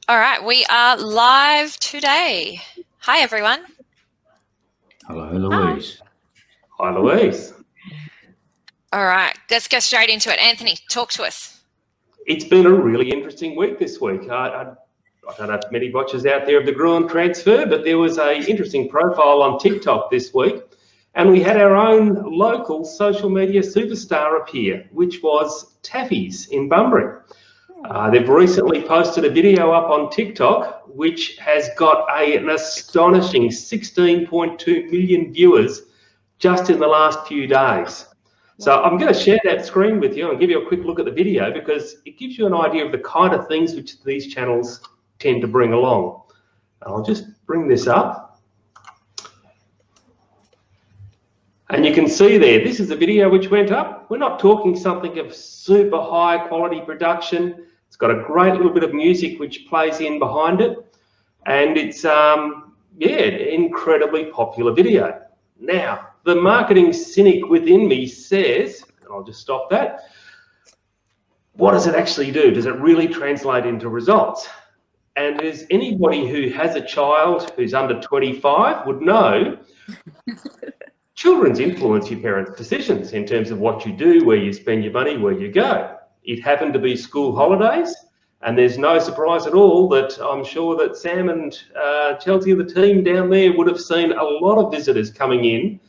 All right, we are live today. Hi, everyone. Hello, Louise. Hi, Louise. All right, let's go straight into it. Anthony, talk to us. It's been a really interesting week this week. I don't know if many watchers out there of the Gruen transfer, but there was an interesting profile on TikTok this week, and we had our own local social media superstar appear, which was Taffy's in Bunbury. They've recently posted a video up on TikTok, which has got an astonishing 16.2 million viewers just in the last few days. So I'm going to share that screen with you and give you a quick look at the video because it gives you an idea of the kind of things which these channels tend to bring along. I'll just bring this up. And you can see there, this is the video which went up. We're not talking something of super high quality production. It's got a great little bit of music which plays in behind it. And it's, an incredibly popular video. Now, the marketing cynic within me says, and I'll just stop that, what does it actually do? Does it really translate into results? And as anybody who has a child who's under 25 would know, children's influence your parents' decisions in terms of what you do, where you spend your money, where you go. It happened to be school holidays, and there's no surprise at all that I'm sure that Sam and Chelsea, the team down there, would have seen a lot of visitors coming in.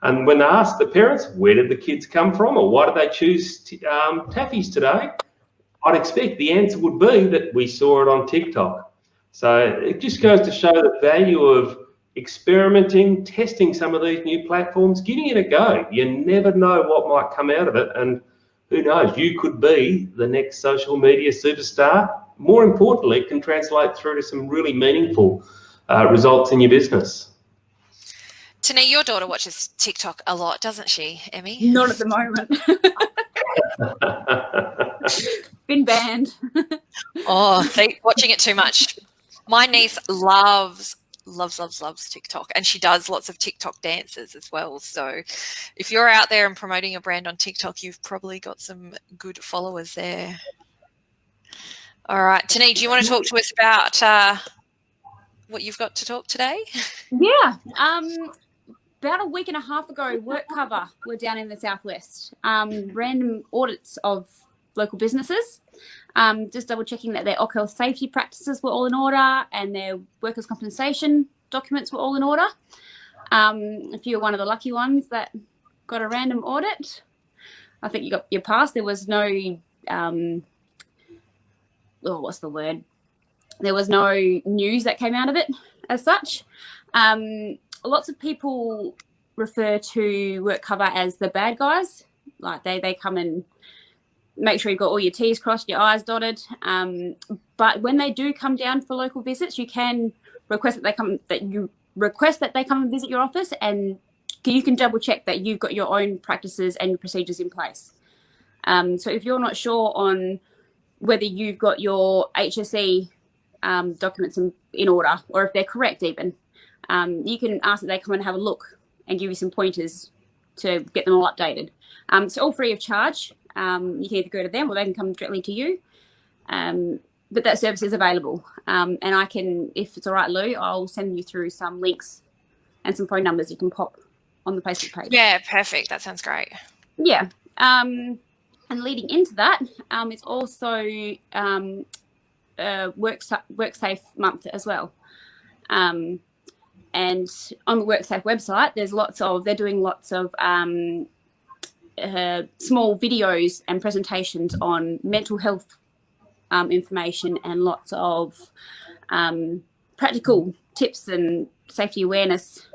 And when they asked the parents, where did the kids come from, or why did they choose Taffy's today? I'd expect the answer would be that we saw it on TikTok. So it just goes to show the value of experimenting, testing some of these new platforms, giving it a go. You never know what might come out of it. And who knows, you could be the next social media superstar. More importantly, it can translate through to some really meaningful results in your business. Tani, your daughter watches TikTok a lot, doesn't she, Emmy? Not at the moment. Been banned. Oh, watching it too much. My niece loves TikTok, and she does lots of TikTok dances as well. So if you're out there and promoting your brand on TikTok, you've probably got some good followers there. All right, Tani, do you want to talk to us about what you've got to talk today? Yeah. About a week and a half ago, WorkCover were down in the southwest. Random audits of local businesses. Just double checking that their health safety practices were all in order and their workers' compensation documents were all in order. If you were one of the lucky ones that got a random audit, I think you got your pass. There was no, what's the word? There was no news that came out of it as such. Lots of people refer to WorkCover as the bad guys. Like they come and make sure you've got all your T's crossed, your I's dotted. But when they do come down for local visits, you can request that they come and visit your office, and you can double check that you've got your own practices and your procedures in place. So if you're not sure on whether you've got your HSE documents in order, or if they're correct even, you can ask that they come and have a look and give you some pointers to get them all updated. It's all free of charge. You can either go to them or they can come directly to you. But that service is available. And I can, if it's all right, Lou, I'll send you through some links and some phone numbers you can pop on the Facebook page. Yeah, perfect. That sounds great. Yeah. And leading into that, it's also WorkSafe month as well. And on the WorkSafe website, they're doing lots of small videos and presentations on mental health information and lots of practical tips and safety awareness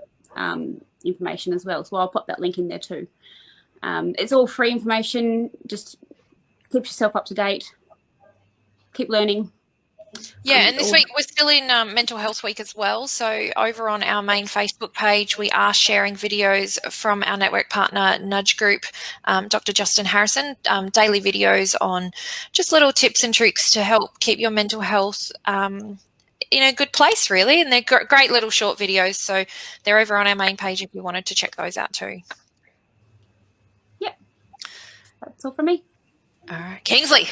information as well. So I'll pop that link in there too. It's all free information. Just keep yourself up to date. Keep learning. Yeah, and this week we're still in Mental Health Week as well. So over on our main Facebook page, we are sharing videos from our network partner, Nudge Group, Dr. Justin Harrison, daily videos on just little tips and tricks to help keep your mental health in a good place, really. And they're great little short videos. So they're over on our main page if you wanted to check those out too. Yep. That's all from me. All right. Kingsley.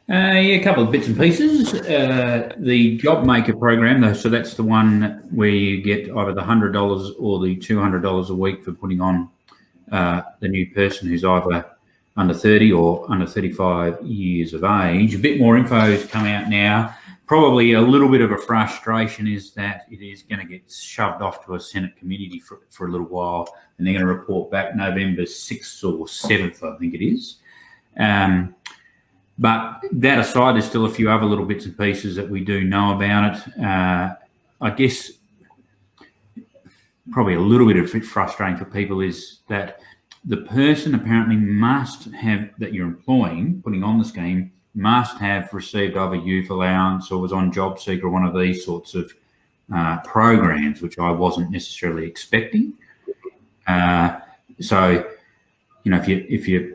Yeah, a couple of bits and pieces. The JobMaker program, so that's the one where you get either the $100 or the $200 a week for putting on the new person who's either under 30 or under 35 years of age. A bit more info has come out now. Probably a little bit of a frustration is that it is going to get shoved off to a Senate committee for a little while, and they're going to report back November 6th or 7th, I think it is. But that aside, there's still a few other little bits and pieces that we do know about it. I guess probably a little bit of frustrating for people is that the person apparently must have, that you're employing, putting on the scheme, must have received either youth allowance or was on JobSeeker or one of these sorts of programs, which I wasn't necessarily expecting. So, you know, if you're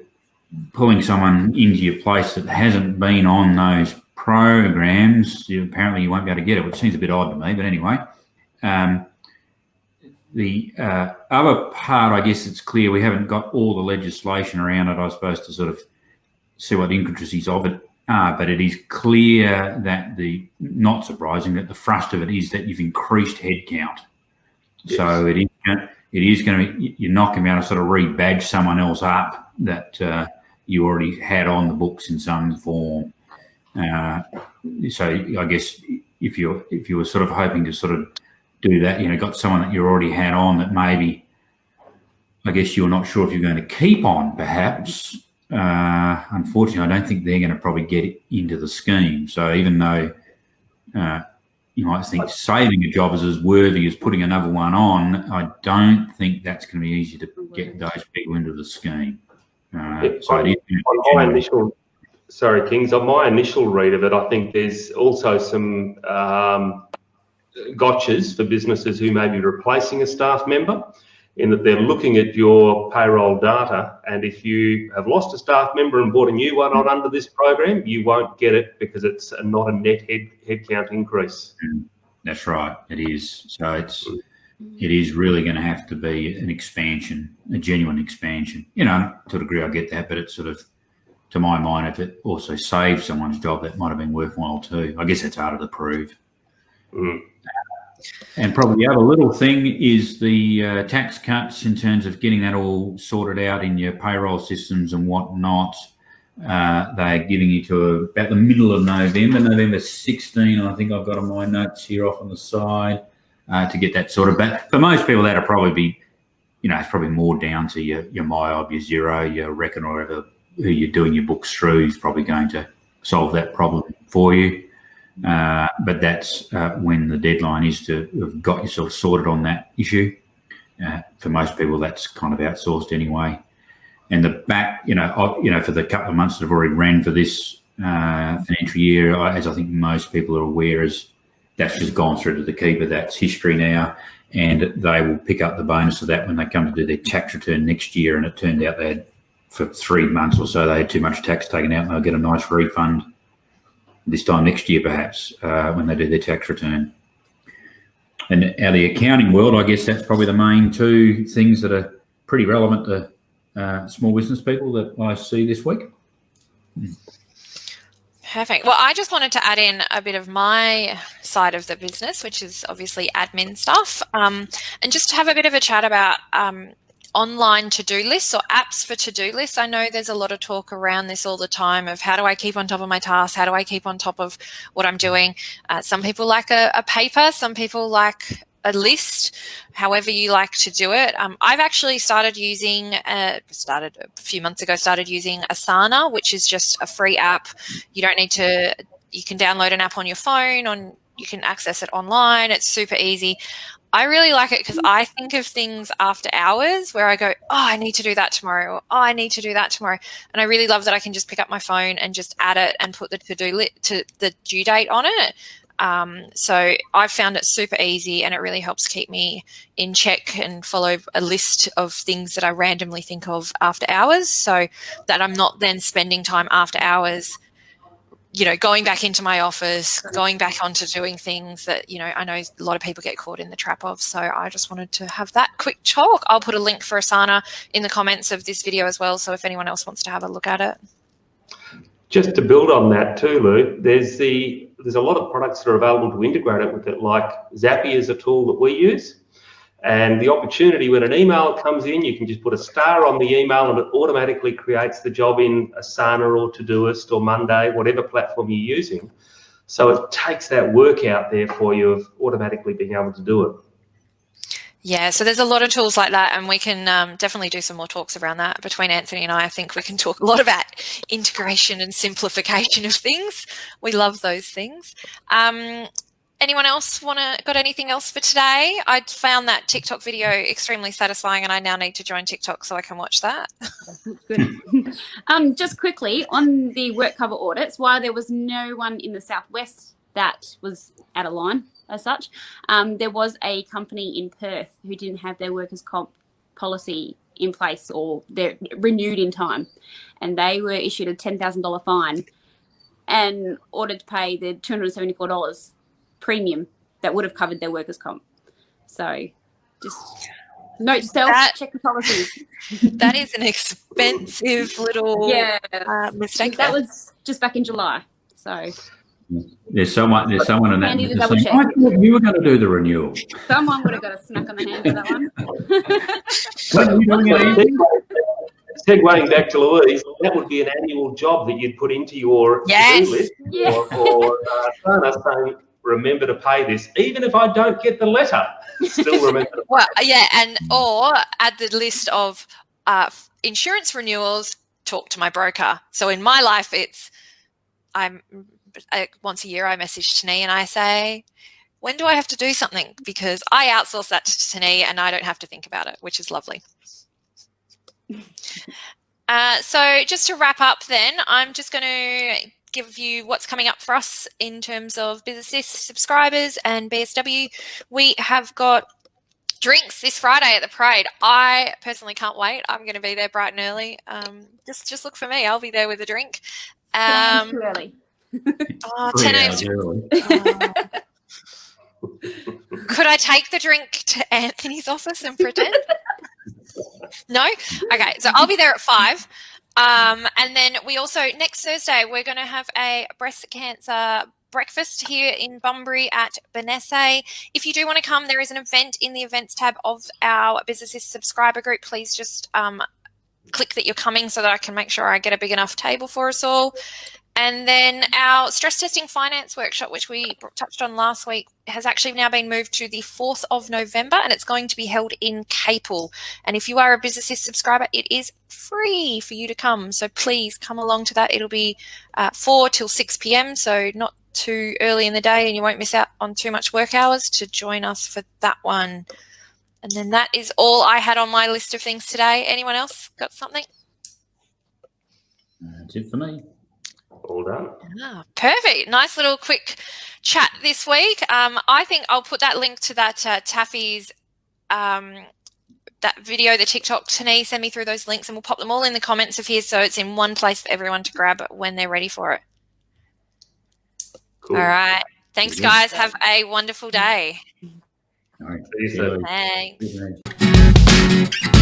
pulling someone into your place that hasn't been on those programs, apparently you won't be able to get it, which seems a bit odd to me. But anyway, the other part, I guess it's clear we haven't got all the legislation around it, I suppose, to sort of see what the intricacies of it are, but it is clear that not surprising, that the thrust of it is that you've increased headcount. Yes. So it is going to, you're not going to be able to sort of rebadge someone else up that you already had on the books in some form. So I guess if you were sort of hoping to sort of do that, you know, got someone that you already had on that maybe, I guess you're not sure if you're going to keep on, perhaps. Unfortunately, I don't think they're going to probably get into the scheme. So even though you might think saving a job is as worthy as putting another one on, I don't think that's going to be easy to get those people into the scheme. Sorry, Kings, on my initial read of it, I think there's also some gotchas for businesses who may be replacing a staff member, in that they're looking at your payroll data, and if you have lost a staff member and brought a new one on under this program, you won't get it because it's not a net headcount increase. That's right, it is. So it is really going to have to be an expansion, a genuine expansion. You know, to a degree I get that, but it's sort of, to my mind, if it also saves someone's job, that might have been worthwhile too. I guess it's harder to prove. And probably the other little thing is the tax cuts in terms of getting that all sorted out in your payroll systems and whatnot. They're giving you to about the middle of November 16, I think I've got on my notes here off on the side, to get that sorted. But for most people, that'll probably be, you know, it's probably more down to your MyOb, your Xero, your Reckon, or whatever, who you're doing your books through is probably going to solve that problem for you. But that's when the deadline is to have got yourself sorted on that issue. For most people, that's kind of outsourced anyway. And the back, you know, for the couple of months that have already ran for this financial year, as I think most people are aware, is that's just gone through to the keeper. That's history now, and they will pick up the bonus of that when they come to do their tax return next year. And it turned out they had, for 3 months or so, they had too much tax taken out, and they'll get a nice refund this time next year, perhaps, when they do their tax return. And out of the accounting world, I guess that's probably the main two things that are pretty relevant to small business people that I see this week. Perfect. Well, I just wanted to add in a bit of my side of the business, which is obviously admin stuff, and just to have a bit of a chat about online to-do lists or apps for to-do lists. I know there's a lot of talk around this all the time of how do I keep on top of my tasks? How do I keep on top of what I'm doing? Some people like a paper, some people like a list, however you like to do it. I've actually started using, a few months ago, Asana, which is just a free app. You don't need to, you can download an app on your phone, you can access it online. It's super easy. I really like it because I think of things after hours where I go, oh, I need to do that tomorrow, or oh, I need to do that tomorrow. And I really love that I can just pick up my phone and just add it and put the the due date on it. So I've found it super easy, and it really helps keep me in check and follow a list of things that I randomly think of after hours, so that I'm not then spending time after hours, you know, going back into my office, going back onto doing things that, you know, I know a lot of people get caught in the trap of. So I just wanted to have that quick talk. I'll put a link for Asana in the comments of this video as well, so if anyone else wants to have a look at it. Just to build on that too, Lou, there's a lot of products that are available to integrate it with it, like Zappy is a tool that we use. And the opportunity when an email comes in, you can just put a star on the email and it automatically creates the job in Asana or Todoist or Monday, whatever platform you're using. So it takes that work out there for you of automatically being able to do it. Yeah, so there's a lot of tools like that, and we can definitely do some more talks around that. Between Anthony and I think we can talk a lot about integration and simplification of things. We love those things. Anyone else got anything else for today? I found that TikTok video extremely satisfying, and I now need to join TikTok so I can watch that. Good. Just quickly on the WorkCover audits, while there was no one in the Southwest that was out of line as such, there was a company in Perth who didn't have their workers' comp policy in place or they're renewed in time, and they were issued a $10,000 fine and ordered to pay the $274 premium that would have covered their workers' comp. So just note to self, check the policies. That is an expensive little mistake. That was just back in July. So there's someone in that saying, I thought you were going to do the renewal. Someone would have got a smack on the hand for that one. Segueing back to Louise, that would be an annual job that you'd put into your to-do list or Asana saying, remember to pay this, even if I don't get the letter. Still remember to pay. Well, yeah, or add the list of insurance renewals. Talk to my broker. So in my life, once a year I message Tani and I say, when do I have to do something? Because I outsource that to Tani and I don't have to think about it, which is lovely. So just to wrap up then, I'm just going to give you what's coming up for us in terms of Business subscribers and BSW. We have got drinks this Friday at the parade. I personally can't wait. I'm going to be there bright and early. Just look for me. I'll be there with a drink. Too early. 10 a.m. Could I take the drink to Anthony's office and pretend? No? Okay, so I'll be there at 5. And then we also, next Thursday, we're going to have a breast cancer breakfast here in Bunbury at Benesse. If you do want to come, there is an event in the events tab of our Business subscriber group. Please just click that you're coming so that I can make sure I get a big enough table for us all. And then our stress testing finance workshop, which we touched on last week, has actually now been moved to the 4th of November, and it's going to be held in Capel. And if you are a Business subscriber, it is free for you to come. So please come along to that. It'll be 4 till 6 p.m, so not too early in the day, and you won't miss out on too much work hours to join us for that one. And then that is all I had on my list of things today. Anyone else got something? That's it for me. All done. Perfect. Nice little quick chat this week. I think I'll put that link to that Taffy's that video, the TikTok. Tani, send me through those links and we'll pop them all in the comments of here so it's in one place for everyone to grab when they're ready for it. Cool. All right. Thanks, guys. Have a wonderful day. All right. See you soon. Thanks.